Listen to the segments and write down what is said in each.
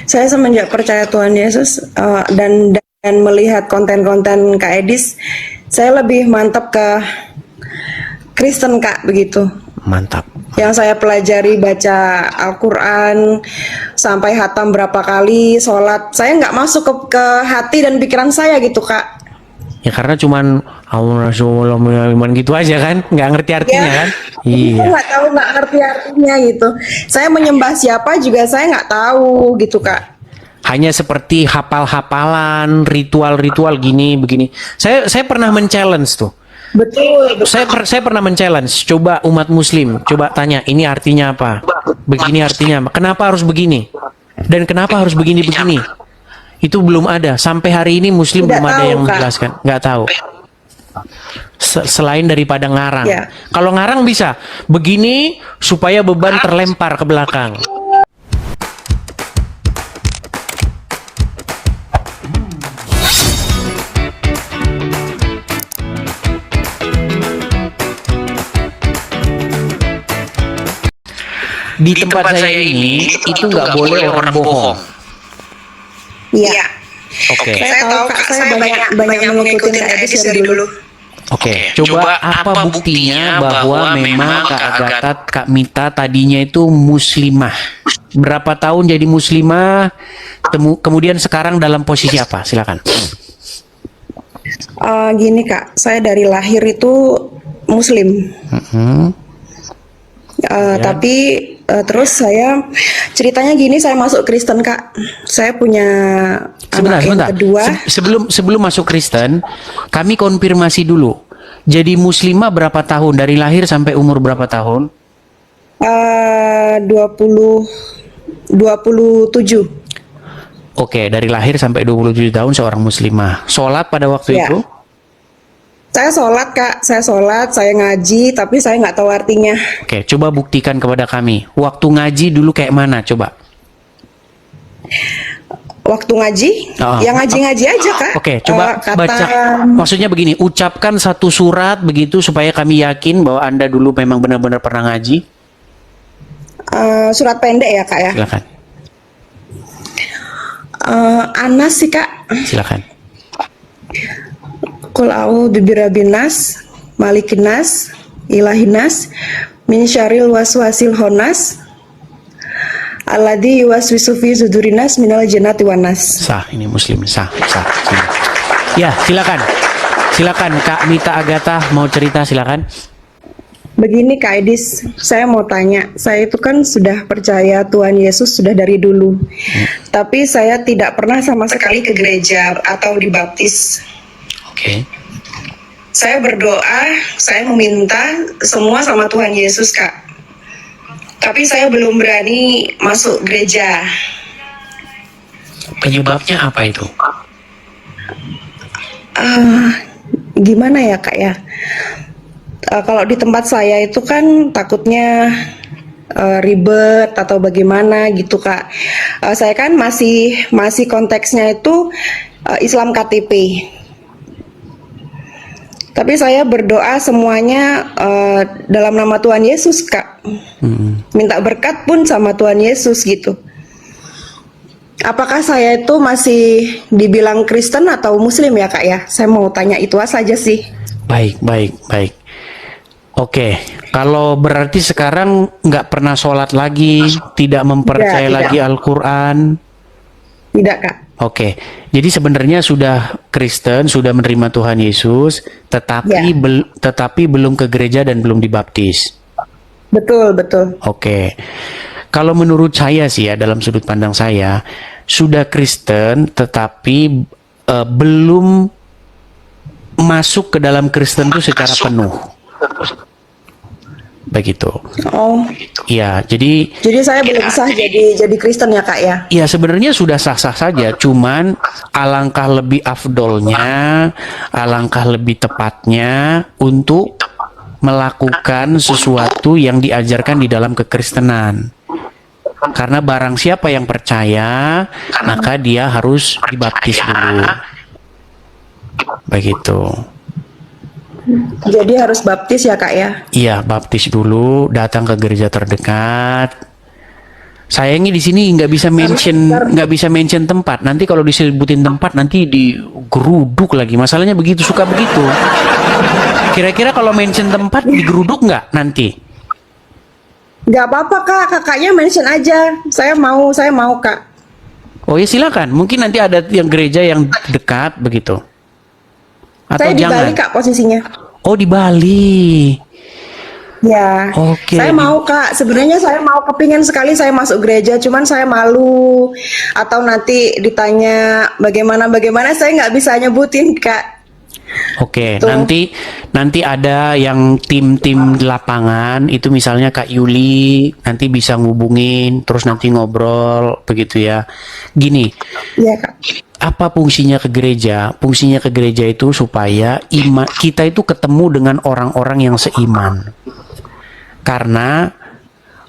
Saya semenjak percaya Tuhan Yesus dan melihat konten-konten Kak Edis, saya lebih mantap ke Kristen Kak begitu. Mantap. Yang saya pelajari baca Al-Quran sampai hatam berapa kali, sholat. Saya nggak masuk ke hati dan pikiran saya gitu Kak. Ya karena cuman Rasulullah gitu aja kan, nggak ngerti artinya kan? Saya Iya. nggak tahu, nggak ngerti artinya gitu. Saya menyembah siapa juga saya nggak tahu gitu Kak. Hanya seperti hafal-hafalan, ritual-ritual gini begini. Saya pernah men-challenge tuh. Betul, betul. Saya pernah men-challenge. Coba umat Muslim, coba tanya ini artinya apa? Begini artinya apa? Kenapa harus begini? Dan kenapa harus begini-begini? Itu belum ada. Sampai hari ini Muslim Tidak belum ada tahu, yang Kak. menjelaskan. Nggak tahu. Selain daripada ngarang. Ya. Kalau ngarang bisa. Begini supaya beban terlempar ke belakang. Di tempat saya ini itu nggak boleh orang bohong. Iya. Oke. Saya tahu Kak, saya banyak mengikuti Kak Edis dari dulu. Oke, coba apa buktinya bahwa memang Kak Agatha, Kak Mita tadinya itu muslimah? Berapa tahun jadi muslimah? Kemudian sekarang dalam posisi apa? Silakan. Gini Kak, saya dari lahir itu Muslim. Tapi terus saya ceritanya gini, saya masuk Kristen Kak. Saya punya anak yang kedua. Sebelum masuk Kristen, kami konfirmasi dulu. Jadi muslimah berapa tahun? Dari lahir sampai umur berapa tahun? 27. Oke, dari lahir sampai 27 tahun seorang muslimah. Sholat pada waktu Ya. itu? Saya sholat Kak, saya ngaji, tapi saya nggak tahu artinya. Oke, coba buktikan kepada kami. Waktu ngaji dulu kayak mana? Coba. Waktu ngaji, ya ngaji-ngaji aja Kak. Oke, coba baca. Maksudnya begini, ucapkan satu surat begitu supaya kami yakin bahwa Anda dulu memang benar-benar pernah ngaji. Surat pendek ya Kak ya. Silakan. Anas sih Kak. Silakan. Qul a'udzu birabbinas, malikinas, ilahinas, min syarril waswasil khannas, alladzi yuwaswisu fi sudurinas minal jannati wanas. Sah, ini muslim, sah. Ya, silakan. Silakan Kak Mita Agatha mau cerita, silakan. Begini Kak Edis, saya mau tanya, saya itu kan sudah percaya Tuhan Yesus sudah dari dulu. Tapi saya tidak pernah sama sekali ke gereja atau dibaptis. Oke. Saya berdoa, saya meminta semua sama Tuhan Yesus Kak. Tapi saya belum berani masuk gereja. Penyebabnya apa itu? Gimana ya Kak ya? Kalau di tempat saya itu kan takutnya ribet atau bagaimana gitu Kak. Saya kan masih konteksnya itu Islam KTP. Tapi saya berdoa semuanya dalam nama Tuhan Yesus Kak. Minta berkat pun sama Tuhan Yesus gitu. Apakah saya itu masih dibilang Kristen atau Muslim ya Kak ya? Saya mau tanya itu saja sih. Baik. Oke, kalau berarti sekarang nggak pernah sholat lagi, tidak mempercayai lagi Al-Quran? Tidak Kak. Oke, jadi sebenarnya sudah Kristen, sudah menerima Tuhan Yesus, tetapi belum ke gereja dan belum dibaptis. Betul. Oke, kalau menurut saya sih ya, dalam sudut pandang saya, sudah Kristen tetapi belum masuk ke dalam Kristen itu secara penuh. Begitu. Oh. Ya, jadi saya belum sah jadi Kristen ya Kak ya? Ya sebenarnya sudah sah-sah saja, cuman alangkah lebih afdolnya, alangkah lebih tepatnya untuk melakukan sesuatu yang diajarkan di dalam kekristenan. Karena barang siapa yang percaya, maka dia harus dibaptis dulu. Begitu. Jadi harus baptis ya Kak ya? Iya, baptis dulu, datang ke gereja terdekat. Sayangnya di sini nggak bisa mention tempat. Nanti kalau disebutin tempat nanti digeruduk lagi. Masalahnya begitu, suka begitu. Kira-kira kalau mention tempat digeruduk nggak nanti? Nggak apa-apa kak, kakaknya mention aja. Saya mau kak. Oh ya silakan. Mungkin nanti ada yang gereja yang dekat begitu. Atau Saya di jangan. Bali kak posisinya. Oh di Bali. Ya, Oke. saya mau kak. Sebenarnya saya mau kepingin sekali saya masuk gereja, cuman saya malu atau nanti ditanya bagaimana saya nggak bisa nyebutin kak. Oke, Tuh. nanti ada yang tim-tim di lapangan itu misalnya Kak Yuli nanti bisa ngubungin terus nanti ngobrol begitu ya. Gini, Iya kak. apa fungsinya ke gereja? Fungsinya ke gereja itu supaya kita itu ketemu dengan orang-orang yang seiman. Karena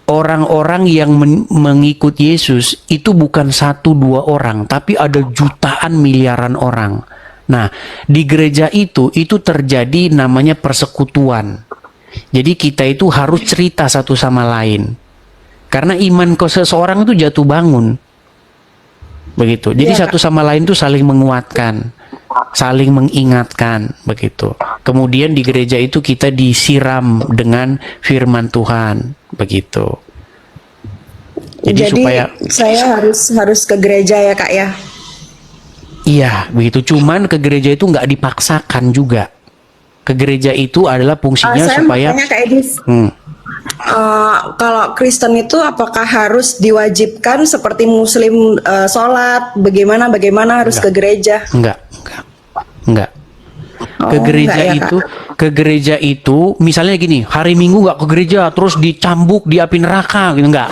orang-orang yang mengikut Yesus itu bukan 1-2 orang, tapi ada jutaan miliaran orang. Nah, di gereja itu terjadi namanya persekutuan. Jadi kita itu harus cerita satu sama lain. Karena iman ke seseorang itu jatuh bangun. Begitu. Jadi Iya, satu sama lain itu saling menguatkan, saling mengingatkan, begitu. Kemudian di gereja itu kita disiram dengan firman Tuhan, begitu. Jadi supaya saya harus ke gereja ya kak ya. iya, begitu. Cuman ke gereja itu nggak dipaksakan juga. Ke gereja itu adalah fungsinya Saya supaya mau tanya Kak Edis, kalau Kristen itu apakah harus diwajibkan seperti Muslim sholat, bagaimana harus ke gereja? enggak. Oh, Ke gereja enggak ya, Kak? ke gereja itu misalnya gini, hari Minggu nggak ke gereja terus dicambuk di api neraka gitu, enggak.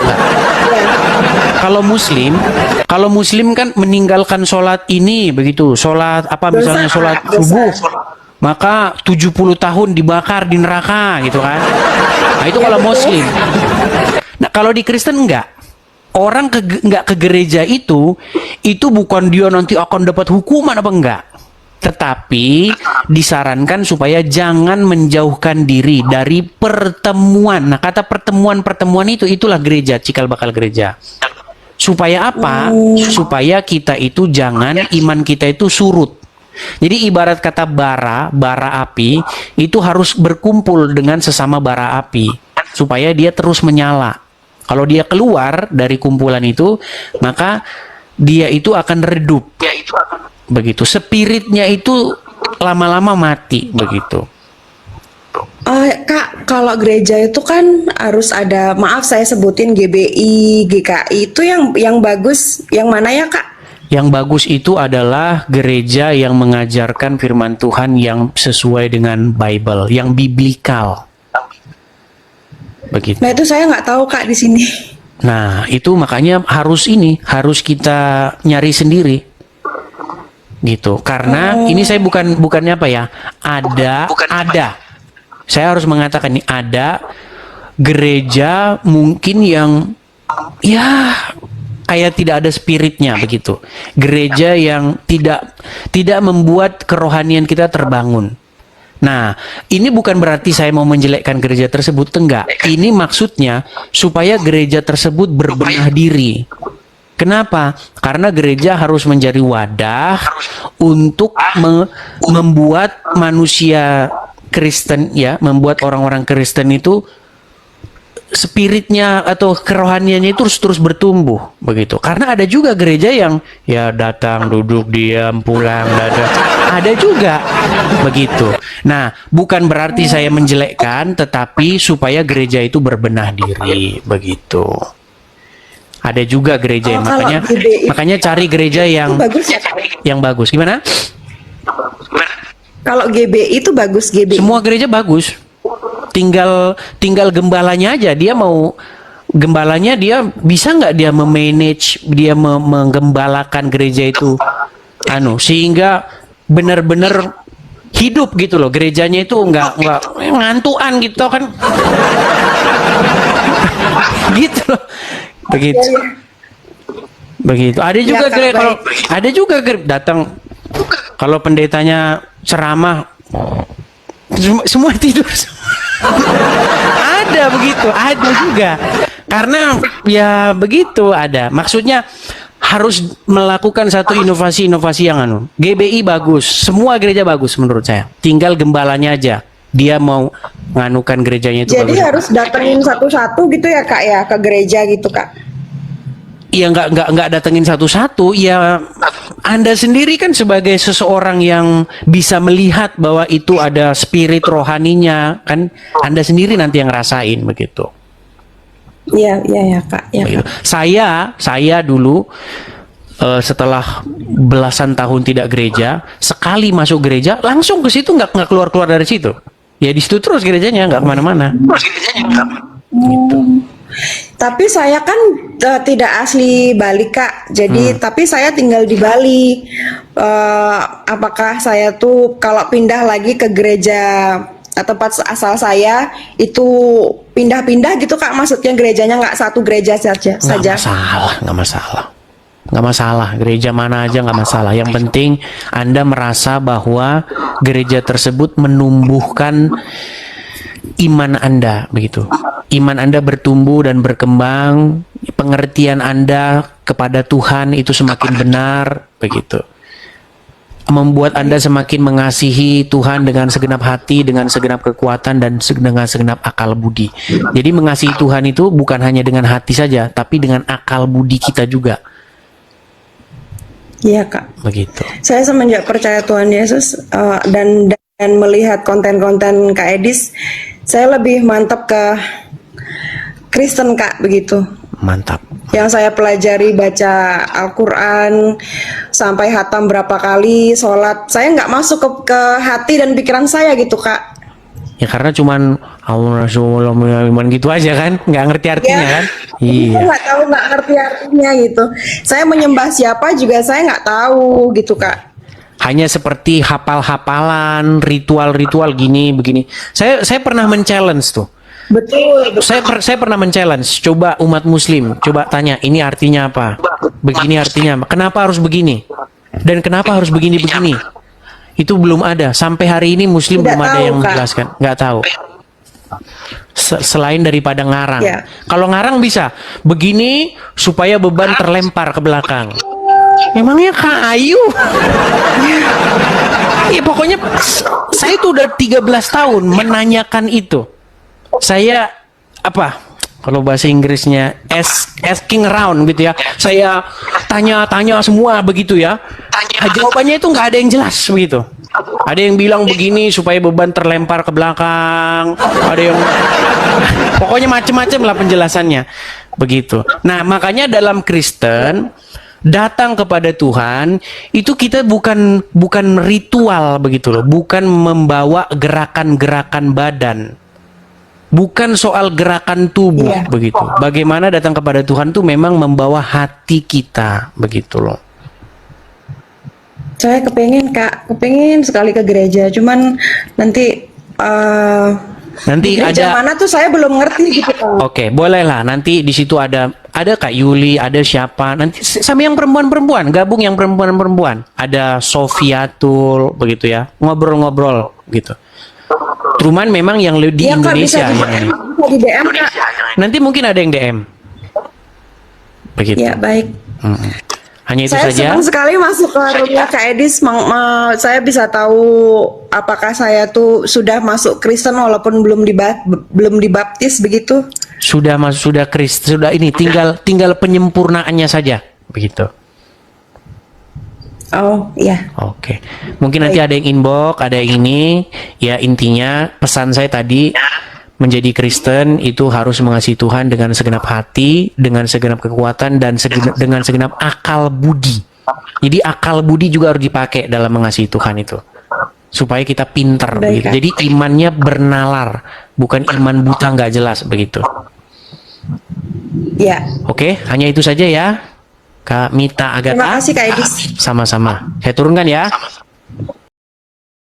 Kalau muslim kan meninggalkan sholat ini begitu, sholat apa misalnya Dosa, sholat Kak, dosa. subuh maka 70 tahun dibakar di neraka gitu kan. Nah itu kalau muslim. Nah kalau di Kristen enggak. Orang nggak ke gereja itu bukan dia nanti akan dapat hukuman apa enggak. Tetapi disarankan supaya jangan menjauhkan diri dari pertemuan. Nah kata pertemuan itulah gereja, cikal bakal gereja. Supaya apa? Supaya kita itu jangan iman kita itu surut. Jadi ibarat kata bara api itu harus berkumpul dengan sesama bara api supaya dia terus menyala. Kalau dia keluar dari kumpulan itu, maka dia itu akan redup. Begitu. Spiritnya itu lama-lama mati begitu. Kak, kalau gereja itu kan harus ada, maaf saya sebutin GBI, GKI itu yang bagus, yang mana ya Kak? Yang bagus itu adalah gereja yang mengajarkan firman Tuhan yang sesuai dengan Bible, yang biblikal. Begitu. Nah itu saya nggak tahu Kak di sini. Nah, itu makanya harus kita nyari sendiri. Gitu. Karena ini saya bukannya apa ya? Ada. Saya harus mengatakan ini ada gereja mungkin yang ya kayak tidak ada spiritnya begitu. Gereja yang tidak membuat kerohanian kita terbangun. Nah, ini bukan berarti saya mau menjelekkan gereja tersebut, enggak. Ini maksudnya supaya gereja tersebut berbenah diri. Kenapa? Karena gereja harus menjadi wadah untuk membuat manusia Kristen ya, membuat orang-orang Kristen itu spiritnya atau kerohaniannya itu terus bertumbuh begitu. Karena ada juga gereja yang ya datang, duduk, diam, pulang, ada juga begitu. Nah, bukan berarti saya menjelekkan, tetapi supaya gereja itu berbenah diri begitu. Ada juga gereja yang makanya cari gereja yang bagus ya Kak? yang bagus. Gimana? Kalau GBI itu bagus GBI. Semua gereja bagus. Tinggal gembalanya aja, gembalanya dia bisa nggak dia memanage, dia menggembalakan gereja itu sehingga benar-benar hidup gitu loh, gerejanya itu nggak ngantuan gitu kan. Gitu loh. Begitu. Ada juga datang kalau pendetanya ceramah semua tidur. Ada begitu, ada juga Karena ya begitu ada. Maksudnya harus melakukan satu inovasi-inovasi yang GBI bagus, semua gereja bagus menurut saya. Tinggal gembalanya aja. Dia mau nganukan gerejanya itu Jadi bagus. harus datengin satu-satu gitu ya Kak ya, ke gereja gitu Kak. Ya nggak datengin satu-satu. Ya Anda sendiri kan sebagai seseorang yang bisa melihat bahwa itu ada spirit rohaninya, kan Anda sendiri nanti yang rasain begitu. Iya, iya ya Kak. Ya, Begitu. Kak. Saya dulu setelah belasan tahun tidak gereja, sekali masuk gereja langsung ke situ, nggak keluar dari situ. Ya di situ terus gerejanya, nggak kemana-mana. Tapi saya kan tidak asli Bali Kak. Jadi tapi saya tinggal di Bali. Apakah saya tuh kalau pindah lagi ke gereja tempat asal saya itu pindah-pindah gitu Kak? Maksudnya gerejanya nggak satu gereja saja? Nggak masalah. Gereja mana aja nggak masalah. Yang penting Anda merasa bahwa gereja tersebut menumbuhkan iman Anda, begitu. Iman Anda bertumbuh dan berkembang, pengertian Anda kepada Tuhan itu semakin benar, begitu. Membuat Anda semakin mengasihi Tuhan dengan segenap hati, dengan segenap kekuatan, dan dengan segenap akal budi. Jadi mengasihi Tuhan itu bukan hanya dengan hati saja, tapi dengan akal budi kita juga. Iya Kak. Begitu. Saya semenjak percaya Tuhan Yesus dan melihat konten-konten Kak Edis, saya lebih mantap ke Kristen Kak, begitu. Mantap. Yang saya pelajari baca Al-Quran sampai hatam berapa kali, sholat, saya nggak masuk ke hati dan pikiran saya gitu Kak. Ya karena cuman Allah Rasulullah iman gitu aja kan, nggak ngerti artinya kan. Iya. Nggak tahu, nggak ngerti artinya gitu. Saya menyembah siapa juga saya nggak tahu gitu Kak. Hanya seperti hafal-hafalan, ritual-ritual gini begini. Saya pernah men-challenge tuh. Betul. Saya pernah men-challenge. Coba umat Muslim, coba tanya ini artinya apa? Begini artinya apa? Kenapa harus begini? Dan kenapa harus begini-begini? Itu belum ada. Sampai hari ini Muslim Tidak belum ada tahu, yang Kak. menjelaskan. Nggak tahu. Selain daripada ngarang. Ya. Kalau ngarang bisa. Begini supaya beban terlempar ke belakang. Memangnya kayu? Ya pokoknya saya tuh udah 13 tahun menanyakan itu. Saya apa? Kalau bahasa Inggrisnya asking around gitu ya. Saya tanya-tanya semua begitu ya. Jawabannya itu nggak ada yang jelas begitu. Ada yang bilang begini supaya beban terlempar ke belakang. Ada yang pokoknya macam-macam lah penjelasannya. Begitu. Nah, makanya dalam Kristen datang kepada Tuhan itu kita bukan ritual begitu loh, bukan membawa gerakan-gerakan badan. Bukan soal gerakan tubuh begitu. Bagaimana datang kepada Tuhan tuh memang membawa hati kita begitu loh. Saya kepengen sekali ke gereja, cuman nanti Nanti gereja ada mana tuh saya belum ngerti gitu Kak. Oke, boleh lah. Nanti di situ ada Kak Yuli, ada siapa? Nanti sama yang perempuan-perempuan, gabung yang perempuan-perempuan. Ada Sofiatul begitu ya. Ngobrol-ngobrol gitu. Cuman memang yang di Iya, Kak, Indonesia bisa yang ini. bisa di DM Kak. Nanti mungkin ada yang DM. Begitu. Ya baik. Hanya itu Saya saja. senang sekali masuk ke roomnya Kak Edis. Saya bisa tahu apakah saya tuh sudah masuk Kristen walaupun belum dibaptis begitu. Sudah Kristen, sudah ini tinggal penyempurnaannya saja. Begitu. Oh iya. Oke. Mungkin nanti ada yang inbox, ada yang ini. Ya intinya pesan saya tadi, menjadi Kristen itu harus mengasihi Tuhan dengan segenap hati, dengan segenap kekuatan, dan dengan segenap akal budi. Jadi akal budi juga harus dipakai dalam mengasihi Tuhan itu. Supaya kita pinter. Begitu. Jadi imannya bernalar, bukan iman buta nggak jelas begitu. Ya. Oke, hanya itu saja ya. Kak Mita Agatha. Terima kasih Kak Edis. Sama-sama. Saya turunkan ya.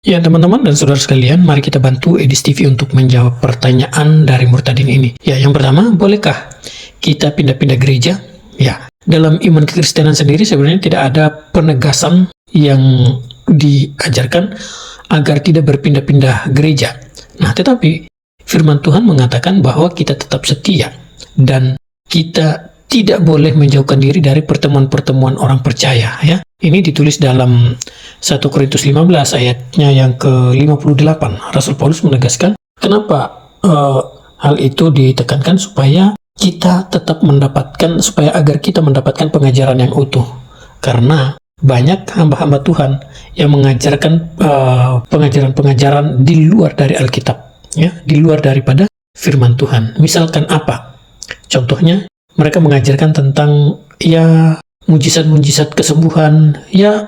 Ya teman-teman dan saudara sekalian, mari kita bantu Edis TV untuk menjawab pertanyaan dari Murtadin ini. Ya, yang pertama, bolehkah kita pindah-pindah gereja? Ya, dalam iman kekristenan sendiri sebenarnya tidak ada penegasan yang diajarkan agar tidak berpindah-pindah gereja. Nah, tetapi firman Tuhan mengatakan bahwa kita tetap setia dan kita tidak boleh menjauhkan diri dari pertemuan-pertemuan orang percaya, ya. Ini ditulis dalam 1 Korintus 15 ayatnya yang ke-58. Rasul Paulus menegaskan kenapa hal itu ditekankan supaya kita tetap mendapatkan, supaya agar kita mendapatkan pengajaran yang utuh. Karena banyak hamba-hamba Tuhan yang mengajarkan pengajaran-pengajaran di luar dari Alkitab, ya, di luar daripada firman Tuhan. Misalkan apa? Contohnya, mereka mengajarkan tentang ya mujizat-mujizat kesembuhan, ya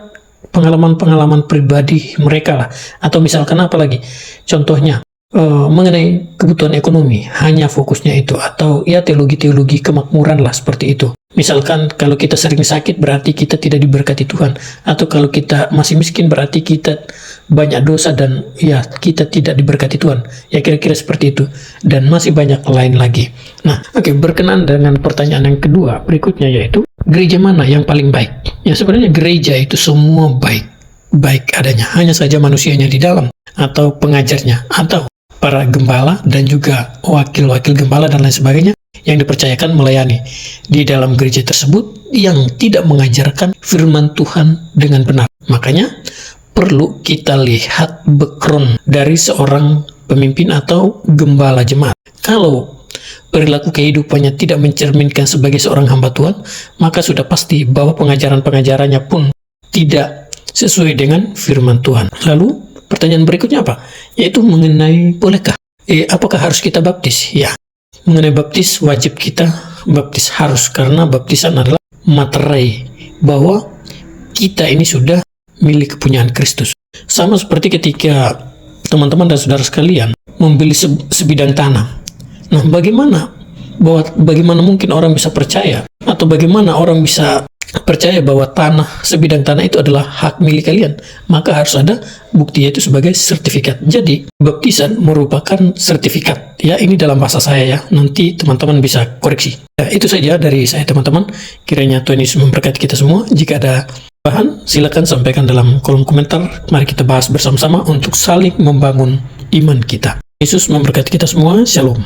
pengalaman-pengalaman pribadi mereka lah. Atau misalkan apa lagi? Contohnya mengenai kebutuhan ekonomi, hanya fokusnya itu. Atau ya teologi-teologi kemakmuran lah, seperti itu. Misalkan kalau kita sering sakit berarti kita tidak diberkati Tuhan. Atau kalau kita masih miskin berarti kita banyak dosa dan ya kita tidak diberkati Tuhan. Ya kira-kira seperti itu. Dan masih banyak lain lagi. Nah, oke, berkenaan dengan pertanyaan yang kedua berikutnya, yaitu gereja mana yang paling baik? Ya sebenarnya gereja itu semua baik adanya. Hanya saja manusianya di dalam, atau pengajarnya, atau para gembala dan juga wakil-wakil gembala dan lain sebagainya yang dipercayakan melayani di dalam gereja tersebut yang tidak mengajarkan firman Tuhan dengan benar. Makanya perlu kita lihat background dari seorang pemimpin atau gembala jemaat. Kalau perilaku kehidupannya tidak mencerminkan sebagai seorang hamba Tuhan, maka sudah pasti bahwa pengajaran-pengajarannya pun tidak sesuai dengan firman Tuhan. Lalu pertanyaan berikutnya apa? Yaitu mengenai bolehkah? Apakah harus kita baptis? Ya, mengenai baptis wajib kita baptis, harus, karena baptisan adalah materai bahwa kita ini sudah milik kepunyaan Kristus. Sama seperti ketika teman-teman dan saudara sekalian membeli sebidang tanah. Nah, bagaimana mungkin orang bisa percaya, atau bagaimana orang bisa percaya bahwa sebidang tanah itu adalah hak milik kalian? Maka harus ada bukti, yaitu sebagai sertifikat. Jadi baptisan merupakan sertifikat. Ya, ini dalam bahasa saya ya, nanti teman-teman bisa koreksi. Ya, itu saja dari saya teman-teman. Kiranya Tuhan Yesus memberkati kita semua. Jika ada bahan, silakan sampaikan dalam kolom komentar. Mari kita bahas bersama-sama untuk saling membangun iman kita. Yesus memberkati kita semua. Shalom.